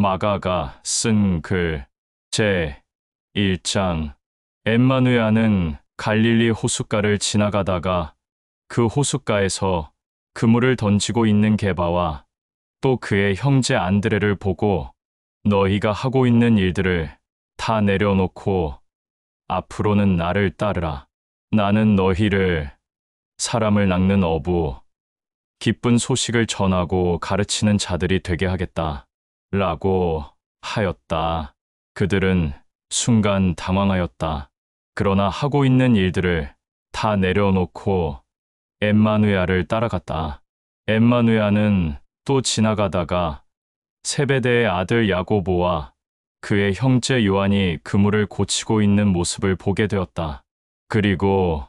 마가가 쓴 글, 제 1장. 엠마누야는 갈릴리 호숫가를 지나가다가 그 호숫가에서 그물을 던지고 있는 게바와 또 그의 형제 안드레를 보고 너희가 하고 있는 일들을 다 내려놓고 앞으로는 나를 따르라. 나는 너희를 사람을 낚는 어부, 기쁜 소식을 전하고 가르치는 자들이 되게 하겠다. 라고 하였다. 그들은 순간 당황하였다. 그러나 하고 있는 일들을 다 내려놓고 엠마누야를 따라갔다. 엠마누야는 또 지나가다가 세베대의 아들 야고보와 그의 형제 요한이 그물을 고치고 있는 모습을 보게 되었다. 그리고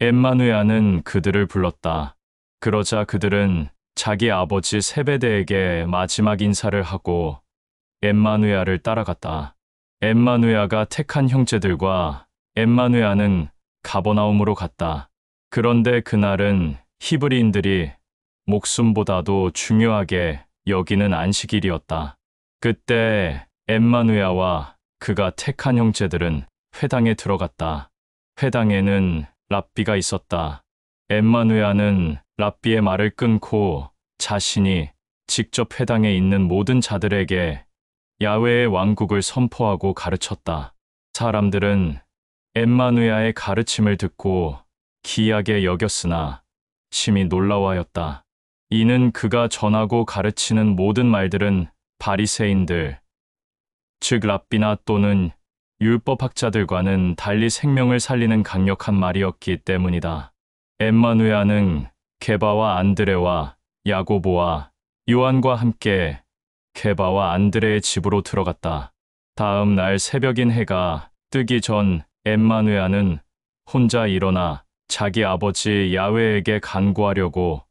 엠마누야는 그들을 불렀다. 그러자 그들은 자기 아버지 세베대에게 마지막 인사를 하고 엠마누야를 따라갔다. 엠마누야가 택한 형제들과 엠마누야는 가버나움으로 갔다. 그런데 그날은 히브리인들이 목숨보다도 중요하게 여기는 안식일이었다. 그때 엠마누야와 그가 택한 형제들은 회당에 들어갔다. 회당에는 랍비가 있었다. 엠마누야는 랍비의 말을 끊고 자신이 직접 회당에 있는 모든 자들에게 야훼의 왕국을 선포하고 가르쳤다. 사람들은 엠마누야의 가르침을 듣고 기이하게 여겼으나 심히 놀라워하였다. 이는 그가 전하고 가르치는 모든 말들은 바리새인들, 즉 랍비나 또는 율법학자들과는 달리 생명을 살리는 강력한 말이었기 때문이다. 엠마누야는 게바와 안드레와 야고보와 요한과 함께 게바와 안드레의 집으로 들어갔다. 다음 날 새벽인 해가 뜨기 전 엠마누야는 혼자 일어나 자기 아버지 야훼에게 간구하려고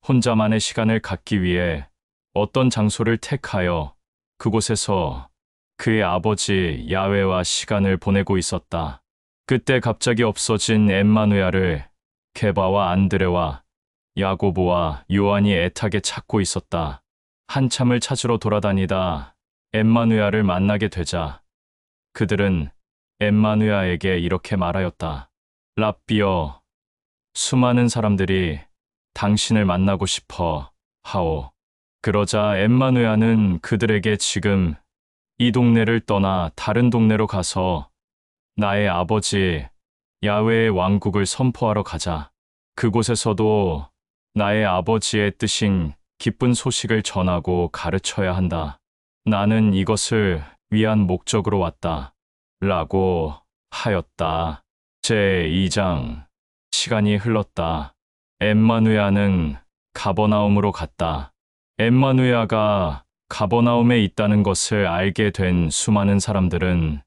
혼자만의 시간을 갖기 위해 어떤 장소를 택하여 그곳에서 그의 아버지 야훼와 시간을 보내고 있었다. 그때 갑자기 없어진 엠마누야를 게바와 안드레와 야고보와 요한이 애타게 찾고 있었다. 한참을 찾으러 돌아다니다 엠마누야를 만나게 되자 그들은 엠마누야에게 이렇게 말하였다. 랍비여, 수많은 사람들이 당신을 만나고 싶어 하오. 그러자 엠마누야는 그들에게 지금 이 동네를 떠나 다른 동네로 가서 나의 아버지 야훼의 왕국을 선포하러 가자. 그곳에서도 나의 아버지의 뜻인 기쁜 소식을 전하고 가르쳐야 한다. 나는 이것을 위한 목적으로 왔다. 라고 하였다. 제2장. 시간이 흘렀다. 엠마누야는 가버나움으로 갔다. 엠마누야가 가버나움에 있다는 것을 알게 된 수많은 사람들은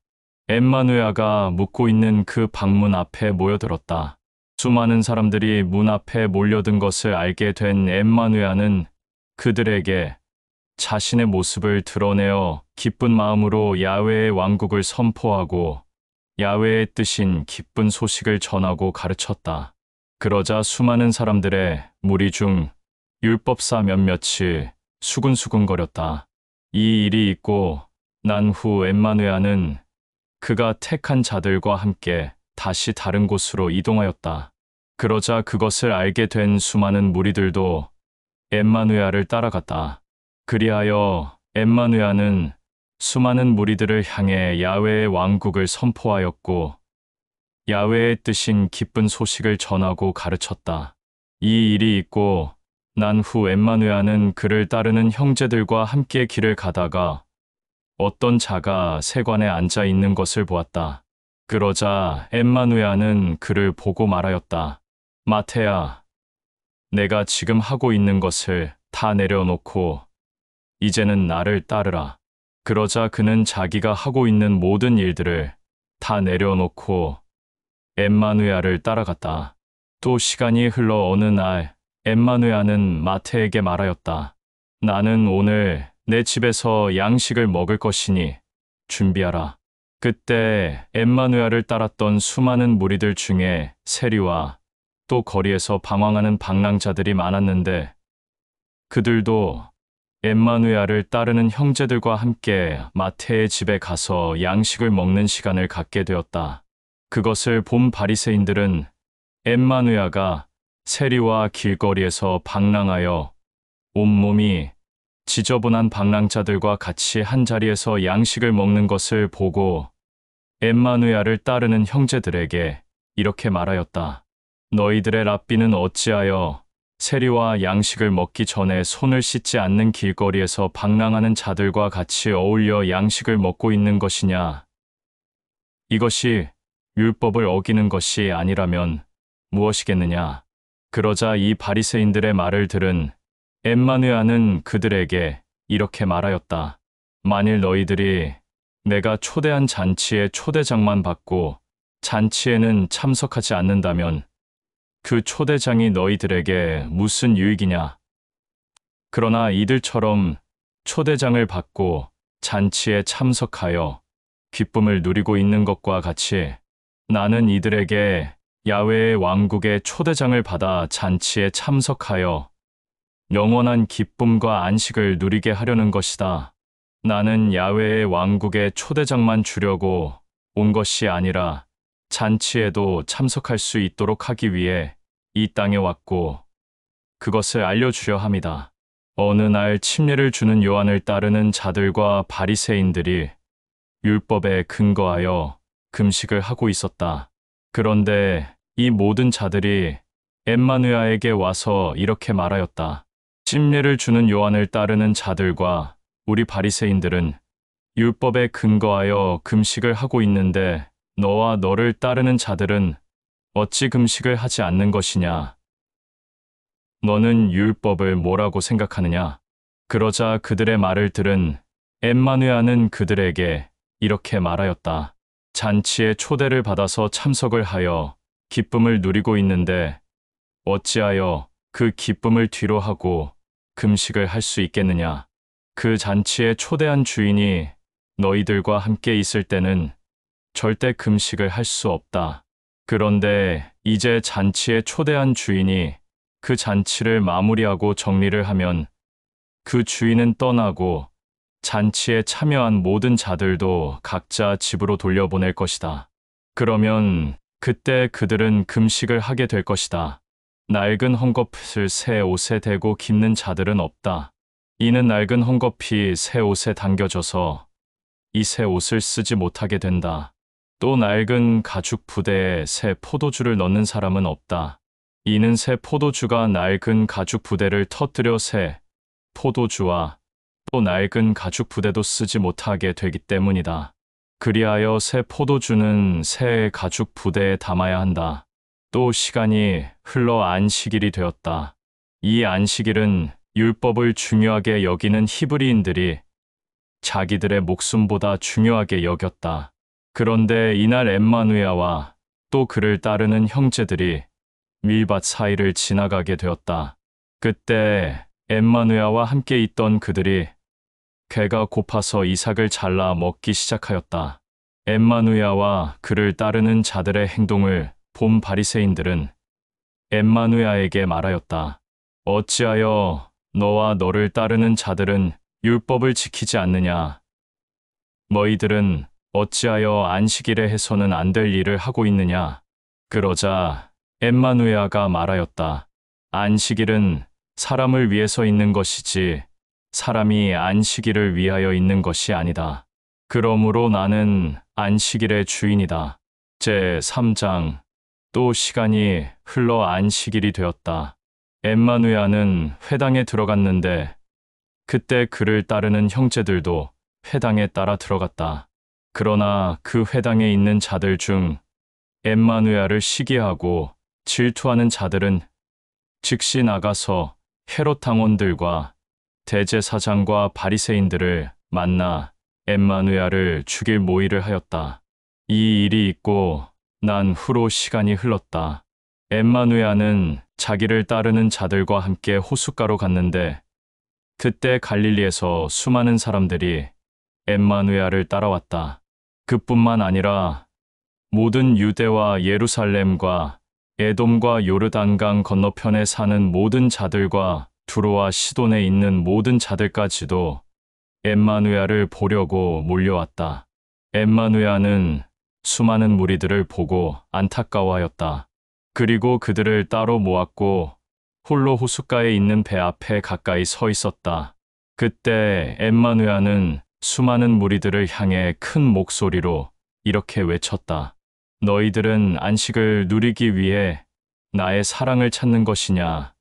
엠마누야가 묵고 있는 그 방문 앞에 모여들었다. 수많은 사람들이 문 앞에 몰려든 것을 알게 된 엠마누야는 그들에게 자신의 모습을 드러내어 기쁜 마음으로 야훼의 왕국을 선포하고 야훼의 뜻인 기쁜 소식을 전하고 가르쳤다. 그러자 수많은 사람들의 무리 중 율법사 몇몇이 수근수근거렸다. 이 일이 있고 난 후 엠마누야는 그가 택한 자들과 함께 다시 다른 곳으로 이동하였다. 그러자 그것을 알게 된 수많은 무리들도 엠마누야를 따라갔다. 그리하여 엠마누야는 수많은 무리들을 향해 야훼의 왕국을 선포하였고 야훼의 뜻인 기쁜 소식을 전하고 가르쳤다. 이 일이 있고 난 후 엠마누야는 그를 따르는 형제들과 함께 길을 가다가 어떤 자가 세관에 앉아 있는 것을 보았다. 그러자 엠마누야는 그를 보고 말하였다. 마태야, 내가 지금 하고 있는 것을 다 내려놓고 이제는 나를 따르라. 그러자 그는 자기가 하고 있는 모든 일들을 다 내려놓고 엠마누야를 따라갔다. 또 시간이 흘러 어느 날 엠마누야는 마태에게 말하였다. 나는 오늘 내 집에서 양식을 먹을 것이니 준비하라. 그때 엠마누야를 따랐던 수많은 무리들 중에 세리와 또 거리에서 방황하는 방랑자들이 많았는데 그들도 엠마누야를 따르는 형제들과 함께 마태의 집에 가서 양식을 먹는 시간을 갖게 되었다. 그것을 본 바리새인들은 엠마누야가 세리와 길거리에서 방랑하여 온몸이 지저분한 방랑자들과 같이 한자리에서 양식을 먹는 것을 보고 엠마누야를 따르는 형제들에게 이렇게 말하였다. 너희들의 랍비는 어찌하여 세리와 양식을 먹기 전에 손을 씻지 않는 길거리에서 방랑하는 자들과 같이 어울려 양식을 먹고 있는 것이냐? 이것이 율법을 어기는 것이 아니라면 무엇이겠느냐? 그러자 이 바리새인들의 말을 들은 엠마누야는 그들에게 이렇게 말하였다. 만일 너희들이 내가 초대한 잔치에 초대장만 받고 잔치에는 참석하지 않는다면 그 초대장이 너희들에게 무슨 유익이냐? 그러나 이들처럼 초대장을 받고 잔치에 참석하여 기쁨을 누리고 있는 것과 같이 나는 이들에게 야훼의 왕국의 초대장을 받아 잔치에 참석하여 영원한 기쁨과 안식을 누리게 하려는 것이다. 나는 야훼의 왕국의 초대장만 주려고 온 것이 아니라 잔치에도 참석할 수 있도록 하기 위해 이 땅에 왔고 그것을 알려주려 함이다. 어느 날 침례를 주는 요한을 따르는 자들과 바리새인들이 율법에 근거하여 금식을 하고 있었다. 그런데 이 모든 자들이 엠마누야에게 와서 이렇게 말하였다. 침례를 주는 요한을 따르는 자들과 우리 바리새인들은 율법에 근거하여 금식을 하고 있는데 너와 너를 따르는 자들은 어찌 금식을 하지 않는 것이냐? 너는 율법을 뭐라고 생각하느냐? 그러자 그들의 말을 들은 엠마누야는 그들에게 이렇게 말하였다. 잔치에 초대를 받아서 참석을 하여 기쁨을 누리고 있는데 어찌하여 그 기쁨을 뒤로 하고 금식을 할 수 있겠느냐? 그 잔치에 초대한 주인이 너희들과 함께 있을 때는 절대 금식을 할 수 없다. 그런데 이제 잔치에 초대한 주인이 그 잔치를 마무리하고 정리를 하면 그 주인은 떠나고 잔치에 참여한 모든 자들도 각자 집으로 돌려보낼 것이다. 그러면 그때 그들은 금식을 하게 될 것이다. 낡은 헝겊을 새 옷에 대고 깁는 자들은 없다. 이는 낡은 헝겊이 새 옷에 당겨져서 이 새 옷을 쓰지 못하게 된다. 또 낡은 가죽 부대에 새 포도주를 넣는 사람은 없다. 이는 새 포도주가 낡은 가죽 부대를 터뜨려 새 포도주와 또 낡은 가죽 부대도 쓰지 못하게 되기 때문이다. 그리하여 새 포도주는 새 가죽 부대에 담아야 한다. 또 시간이 흘러 안식일이 되었다. 이 안식일은 율법을 중요하게 여기는 히브리인들이 자기들의 목숨보다 중요하게 여겼다. 그런데 이날 엠마누야와 또 그를 따르는 형제들이 밀밭 사이를 지나가게 되었다. 그때 엠마누야와 함께 있던 그들이 배가 고파서 이삭을 잘라 먹기 시작하였다. 엠마누야와 그를 따르는 자들의 행동을 본 바리새인들은 엠마누야에게 말하였다. 어찌하여 너와 너를 따르는 자들은 율법을 지키지 않느냐? 너희들은 어찌하여 안식일에 해서는 안 될 일을 하고 있느냐? 그러자 엠마누야가 말하였다. 안식일은 사람을 위해서 있는 것이지 사람이 안식일을 위하여 있는 것이 아니다. 그러므로 나는 안식일의 주인이다. 제3장. 또 시간이 흘러 안식일이 되었다. 엠마누야는 회당에 들어갔는데 그때 그를 따르는 형제들도 회당에 따라 들어갔다. 그러나 그 회당에 있는 자들 중 엠마누야를 시기하고 질투하는 자들은 즉시 나가서 헤롯 당원들과 대제사장과 바리새인들을 만나 엠마누야를 죽일 모의를 하였다. 이 일이 있고 난 후로 시간이 흘렀다. 엠마누야는 자기를 따르는 자들과 함께 호숫가로 갔는데 그때 갈릴리에서 수많은 사람들이 엠마누야를 따라왔다. 그뿐만 아니라 모든 유대와 예루살렘과 에돔과 요르단강 건너편에 사는 모든 자들과 두로와 시돈에 있는 모든 자들까지도 엠마누야를 보려고 몰려왔다. 엠마누야는 수많은 무리들을 보고 안타까워하였다. 그리고 그들을 따로 모았고 홀로 호숫가에 있는 배 앞에 가까이 서 있었다. 그때 엠마누야는 수많은 무리들을 향해 큰 목소리로 이렇게 외쳤다. 너희들은 안식을 누리기 위해 나의 사랑을 찾는 것이냐?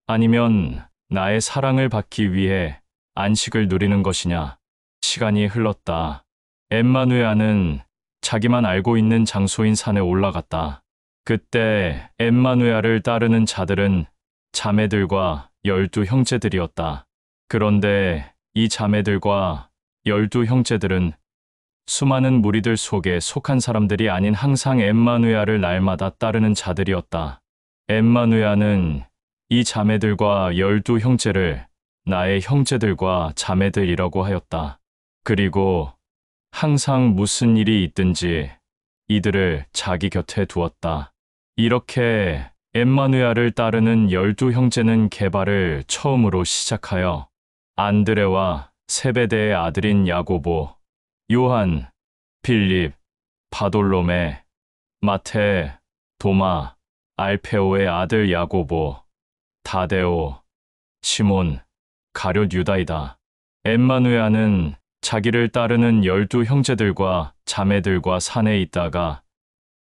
아니면 나의 사랑을 받기 위해 안식을 누리는 것이냐? 시간이 흘렀다. 엠마누야는 자기만 알고 있는 장소인 산에 올라갔다. 그때 엠마누야를 따르는 자들은 자매들과 12 형제들이었다. 그런데 이 자매들과 12 형제들은 수많은 무리들 속에 속한 사람들이 아닌 항상 엠마누야를 날마다 따르는 자들이었다. 엠마누야는 이 자매들과 12 형제를 나의 형제들과 자매들이라고 하였다. 그리고 항상 무슨 일이 있든지 이들을 자기 곁에 두었다. 이렇게 엠마누야를 따르는 12 형제는 개발을 처음으로 시작하여 안드레와 세베대의 아들인 야고보, 요한, 빌립, 바돌로메, 마테, 도마, 알페오의 아들 야고보, 다데오, 시몬, 가룟 유다이다. 엠마누야는 자기를 따르는 12 형제들과 자매들과 산에 있다가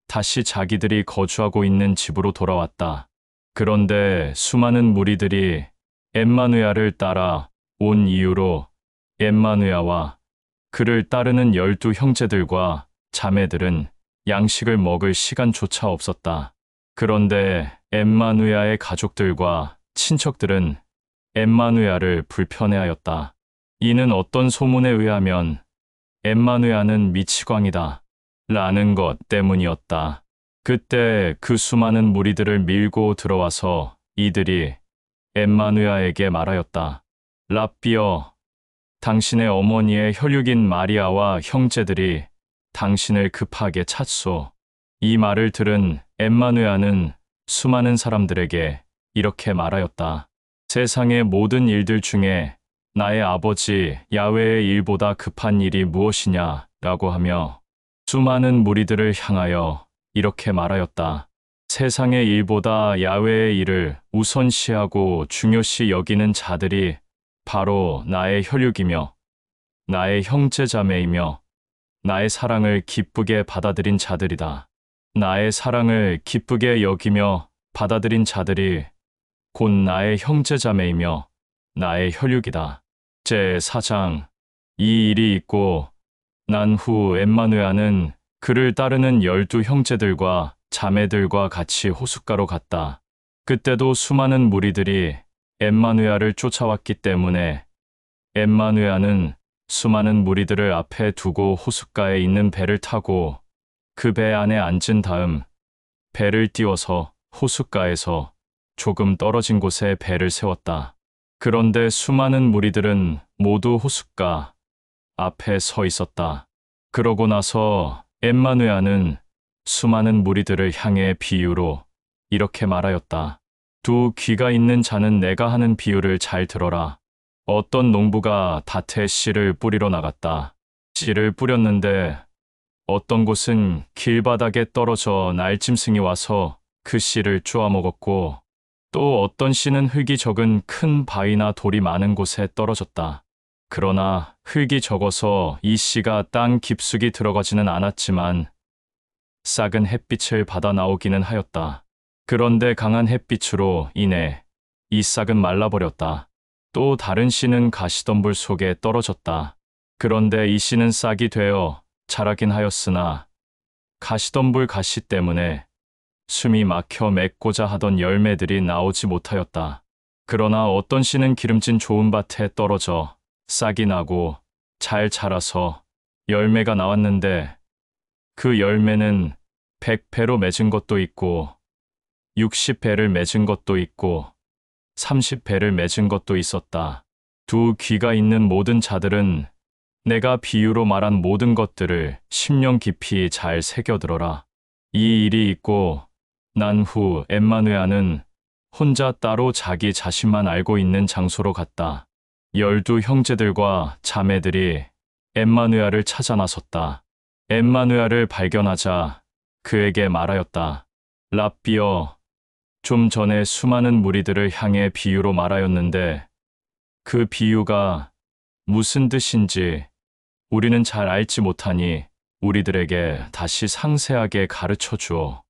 다시 자기들이 거주하고 있는 집으로 돌아왔다. 그런데 수많은 무리들이 엠마누야를 따라 온 이유로 엠마누야와 그를 따르는 12 형제들과 자매들은 양식을 먹을 시간조차 없었다. 그런데 엠마누야의 가족들과 친척들은 엠마누야를 불편해하였다. 이는 어떤 소문에 의하면 엠마누야는 미치광이다 라는 것 때문이었다. 그때 그 수많은 무리들을 밀고 들어와서 이들이 엠마누야에게 말하였다. 랍비여, 당신의 어머니의 혈육인 마리아와 형제들이 당신을 급하게 찾소. 이 말을 들은 엠마누야는 수많은 사람들에게 이렇게 말하였다. 세상의 모든 일들 중에 나의 아버지 야훼의 일보다 급한 일이 무엇이냐 라고 하며 수많은 무리들을 향하여 이렇게 말하였다. 세상의 일보다 야훼의 일을 우선시하고 중요시 여기는 자들이 바로 나의 혈육이며 나의 형제자매이며 나의 사랑을 기쁘게 받아들인 자들이다. 나의 사랑을 기쁘게 여기며 받아들인 자들이 곧 나의 형제자매이며 나의 혈육이다. 제4장. 이 일이 있고 난 후 엠마누야는 그를 따르는 12 형제들과 자매들과 같이 호숫가로 갔다. 그때도 수많은 무리들이 엠마누야를 쫓아왔기 때문에 엠마누야는 수많은 무리들을 앞에 두고 호숫가에 있는 배를 타고 그 배 안에 앉은 다음 배를 띄워서 호숫가에서 조금 떨어진 곳에 배를 세웠다. 그런데 수많은 무리들은 모두 호숫가 앞에 서 있었다. 그러고 나서 엠마누야는 수많은 무리들을 향해 비유로 이렇게 말하였다. 두 귀가 있는 자는 내가 하는 비유를 잘 들어라. 어떤 농부가 밭에 씨를 뿌리러 나갔다. 씨를 뿌렸는데 어떤 곳은 길바닥에 떨어져 날짐승이 와서 그 씨를 쪼아먹었고 또 어떤 씨는 흙이 적은 큰 바위나 돌이 많은 곳에 떨어졌다. 그러나 흙이 적어서 이 씨가 땅 깊숙이 들어가지는 않았지만 싹은 햇빛을 받아 나오기는 하였다. 그런데 강한 햇빛으로 인해 이 싹은 말라버렸다. 또 다른 씨는 가시덤불 속에 떨어졌다. 그런데 이 씨는 싹이 되어 자라긴 하였으나 가시덤불 가시 때문에 숨이 막혀 맺고자 하던 열매들이 나오지 못하였다. 그러나 어떤 씨는 기름진 좋은 밭에 떨어져 싹이 나고 잘 자라서 열매가 나왔는데 그 열매는 100배로 맺은 것도 있고 60배를 맺은 것도 있고 30배를 맺은 것도 있었다. 두 귀가 있는 모든 자들은 내가 비유로 말한 모든 것들을 심령 깊이 잘 새겨들어라. 이 일이 있고 난 후 엠마누야는 혼자 따로 자기 자신만 알고 있는 장소로 갔다. 12 형제들과 자매들이 엠마누야를 찾아 나섰다. 엠마누야를 발견하자 그에게 말하였다. 랍비여, 좀 전에 수많은 무리들을 향해 비유로 말하였는데 그 비유가 무슨 뜻인지 우리는 잘 알지 못하니 우리들에게 다시 상세하게 가르쳐 주어.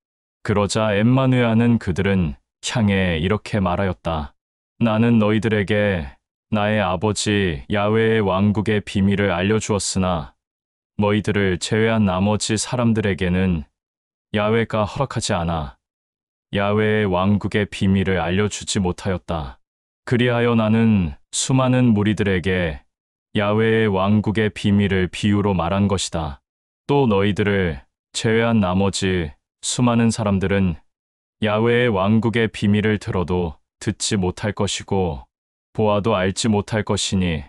그러자 엠마누야는 그들은 향해 이렇게 말하였다. 나는 너희들에게 나의 아버지 야훼의 왕국의 비밀을 알려주었으나 너희들을 제외한 나머지 사람들에게는 야훼가 허락하지 않아 야훼의 왕국의 비밀을 알려주지 못하였다. 그리하여 나는 수많은 무리들에게 야훼의 왕국의 비밀을 비유로 말한 것이다. 또 너희들을 제외한 나머지 수많은 사람들은 야훼의 왕국의 비밀을 들어도 듣지 못할 것이고 보아도 알지 못할 것이니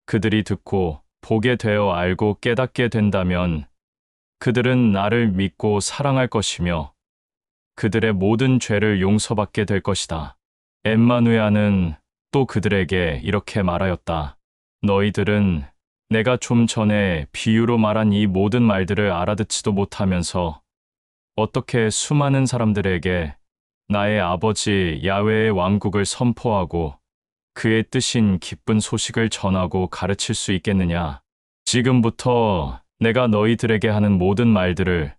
그들이 듣고 보게 되어 알고 깨닫게 된다면 그들은 나를 믿고 사랑할 것이며 그들의 모든 죄를 용서받게 될 것이다. 엠마누야는 또 그들에게 이렇게 말하였다. 너희들은 내가 좀 전에 비유로 말한 이 모든 말들을 알아듣지도 못하면서 어떻게 수많은 사람들에게 나의 아버지 야훼의 왕국을 선포하고 그의 뜻인 기쁜 소식을 전하고 가르칠 수 있겠느냐? 지금부터 내가 너희들에게 하는 모든 말들을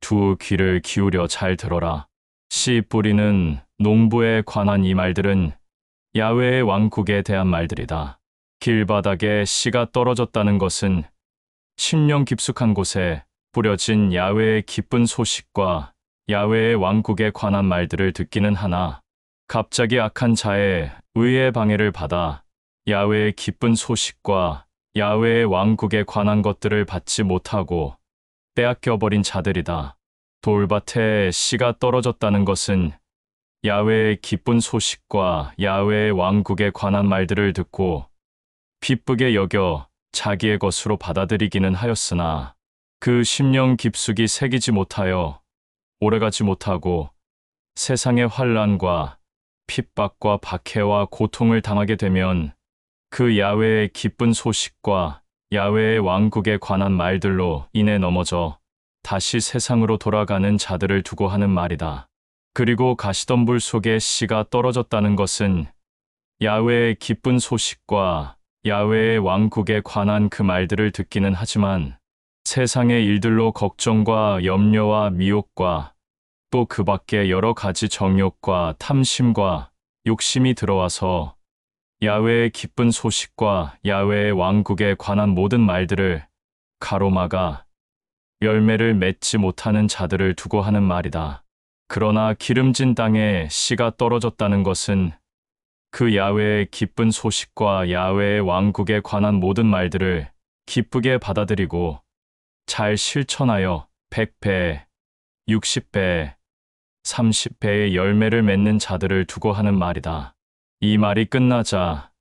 두 귀를 기울여 잘 들어라. 씨 뿌리는 농부에 관한 이 말들은 야훼의 왕국에 대한 말들이다. 길바닥에 씨가 떨어졌다는 것은 심령 깊숙한 곳에 뿌려진 야훼의 기쁜 소식과 야훼의 왕국에 관한 말들을 듣기는 하나 갑자기 악한 자의 의의 방해를 받아 야훼의 기쁜 소식과 야훼의 왕국에 관한 것들을 받지 못하고 빼앗겨버린 자들이다. 돌밭에 씨가 떨어졌다는 것은 야훼의 기쁜 소식과 야훼의 왕국에 관한 말들을 듣고 기쁘게 여겨 자기의 것으로 받아들이기는 하였으나 그 심령 깊숙이 새기지 못하여 오래가지 못하고 세상의 환난과 핍박과 박해와 고통을 당하게 되면 그 야훼의 기쁜 소식과 야훼의 왕국에 관한 말들로 인해 넘어져 다시 세상으로 돌아가는 자들을 두고 하는 말이다. 그리고 가시덤불 속에 씨가 떨어졌다는 것은 야훼의 기쁜 소식과 야훼의 왕국에 관한 그 말들을 듣기는 하지만 세상의 일들로 걱정과 염려와 미혹과 또 그 밖에 여러 가지 정욕과 탐심과 욕심이 들어와서 야훼의 기쁜 소식과 야훼의 왕국에 관한 모든 말들을 가로막아 열매를 맺지 못하는 자들을 두고 하는 말이다. 그러나 기름진 땅에 씨가 떨어졌다는 것은 그 야훼의 기쁜 소식과 야훼의 왕국에 관한 모든 말들을 기쁘게 받아들이고 잘 실천하여 100배, 60배, 30배의 열매를 맺는 자들을 두고 하는 말이다. 이 말이 끝나자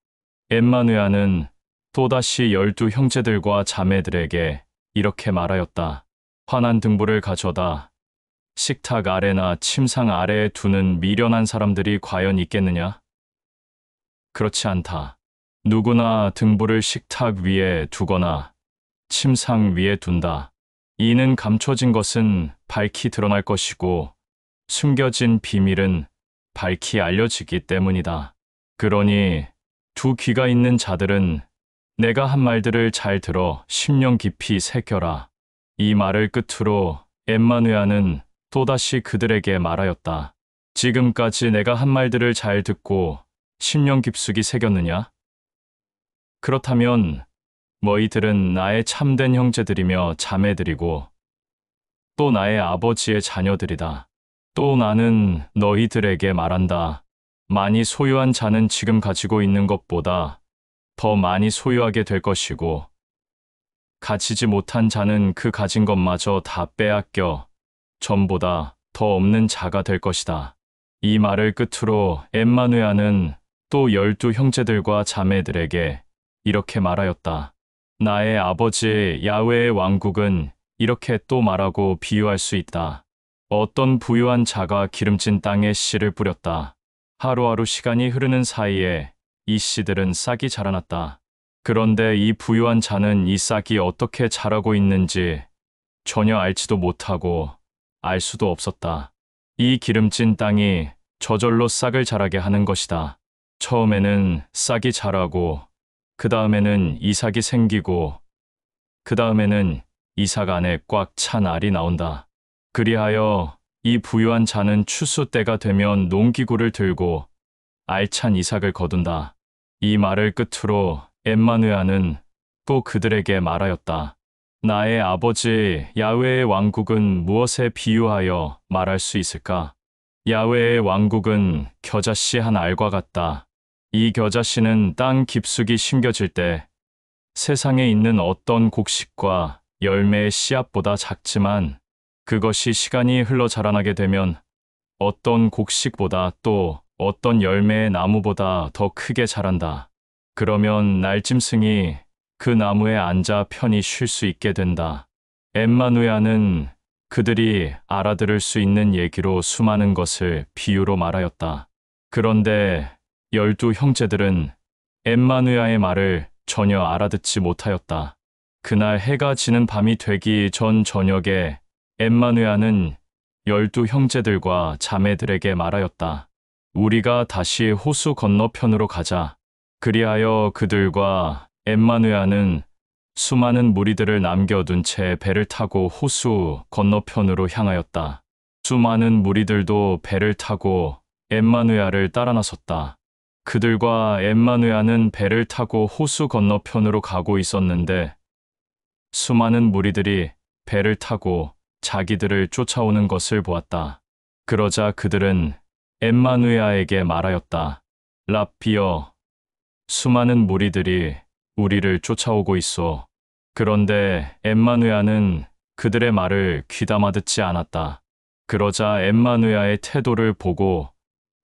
엠마누야는 또다시 12 형제들과 자매들에게 이렇게 말하였다. 환한 등불을 가져다 식탁 아래나 침상 아래에 두는 미련한 사람들이 과연 있겠느냐? 그렇지 않다. 누구나 등불을 식탁 위에 두거나 침상 위에 둔다. 이는 감춰진 것은 밝히 드러날 것이고 숨겨진 비밀은 밝히 알려지기 때문이다. 그러니 두 귀가 있는 자들은 내가 한 말들을 잘 들어 심령 깊이 새겨라. 이 말을 끝으로 엠마누야는 또다시 그들에게 말하였다. 지금까지 내가 한 말들을 잘 듣고 심령 깊숙이 새겼느냐? 그렇다면 너희들은 나의 참된 형제들이며 자매들이고 또 나의 아버지의 자녀들이다. 또 나는 너희들에게 말한다. 많이 소유한 자는 지금 가지고 있는 것보다 더 많이 소유하게 될 것이고 가지지 못한 자는 그 가진 것마저 다 빼앗겨 전보다 더 없는 자가 될 것이다. 이 말을 끝으로 엠마누야는 또 12 형제들과 자매들에게 이렇게 말하였다. 나의 아버지 야훼의 왕국은 이렇게 또 말하고 비유할 수 있다. 어떤 부유한 자가 기름진 땅에 씨를 뿌렸다. 하루하루 시간이 흐르는 사이에 이 씨들은 싹이 자라났다. 그런데 이 부유한 자는 이 싹이 어떻게 자라고 있는지 전혀 알지도 못하고 알 수도 없었다. 이 기름진 땅이 저절로 싹을 자라게 하는 것이다. 처음에는 싹이 자라고, 그 다음에는 이삭이 생기고, 그 다음에는 이삭 안에 꽉 찬 알이 나온다. 그리하여 이 부유한 자는 추수 때가 되면 농기구를 들고 알찬 이삭을 거둔다. 이 말을 끝으로 엠마누야는 또 그들에게 말하였다. 나의 아버지 야훼의 왕국은 무엇에 비유하여 말할 수 있을까? 야훼의 왕국은 겨자씨 한 알과 같다. 이 겨자씨는 땅 깊숙이 심겨질 때 세상에 있는 어떤 곡식과 열매의 씨앗보다 작지만 그것이 시간이 흘러 자라나게 되면 어떤 곡식보다 또 어떤 열매의 나무보다 더 크게 자란다. 그러면 날짐승이 그 나무에 앉아 편히 쉴 수 있게 된다. 엠마누야는 그들이 알아들을 수 있는 얘기로 수많은 것을 비유로 말하였다. 그런데 12 형제들은 엠마누야의 말을 전혀 알아듣지 못하였다. 그날 해가 지는 밤이 되기 전 저녁에 엠마누야는 12 형제들과 자매들에게 말하였다. 우리가 다시 호수 건너편으로 가자. 그리하여 그들과 엠마누야는 수많은 무리들을 남겨둔 채 배를 타고 호수 건너편으로 향하였다. 수많은 무리들도 배를 타고 엠마누야를 따라 나섰다. 그들과 엠마누야는 배를 타고 호수 건너편으로 가고 있었는데 수많은 무리들이 배를 타고 자기들을 쫓아오는 것을 보았다. 그러자 그들은 엠마누야에게 말하였다. 랍비여, 수많은 무리들이 우리를 쫓아오고 있어. 그런데 엠마누야는 그들의 말을 귀담아 듣지 않았다. 그러자 엠마누야의 태도를 보고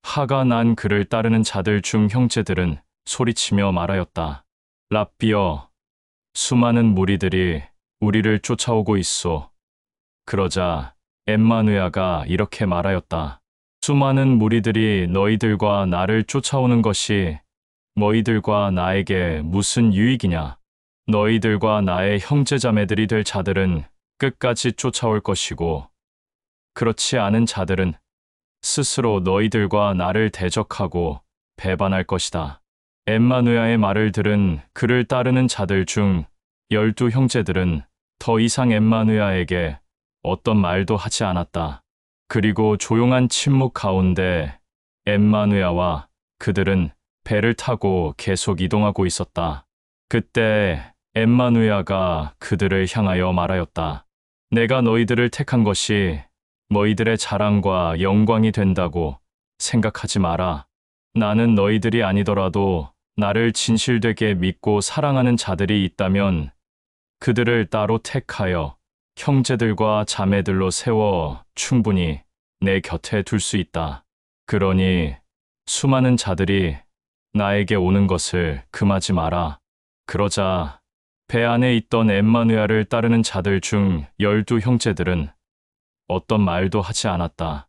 화가 난 그를 따르는 자들 중 형제들은 소리치며 말하였다. 랍비여, 수많은 무리들이 우리를 쫓아오고 있어. 그러자 엠마누야가 이렇게 말하였다. 수많은 무리들이 너희들과 나를 쫓아오는 것이 너희들과 나에게 무슨 유익이냐? 너희들과 나의 형제자매들이 될 자들은 끝까지 쫓아올 것이고 그렇지 않은 자들은 스스로 너희들과 나를 대적하고 배반할 것이다. 엠마누야의 말을 들은 그를 따르는 자들 중 12 형제들은 더 이상 엠마누야에게 어떤 말도 하지 않았다. 그리고 조용한 침묵 가운데 엠마누야와 그들은 배를 타고 계속 이동하고 있었다. 그때 엠마누야가 그들을 향하여 말하였다. 내가 너희들을 택한 것이 너희들의 자랑과 영광이 된다고 생각하지 마라. 나는 너희들이 아니더라도 나를 진실되게 믿고 사랑하는 자들이 있다면 그들을 따로 택하여 형제들과 자매들로 세워 충분히 내 곁에 둘 수 있다. 그러니 수많은 자들이 나에게 오는 것을 금하지 마라. 그러자 배 안에 있던 엠마누야를 따르는 자들 중 12 형제들은 어떤 말도 하지 않았다.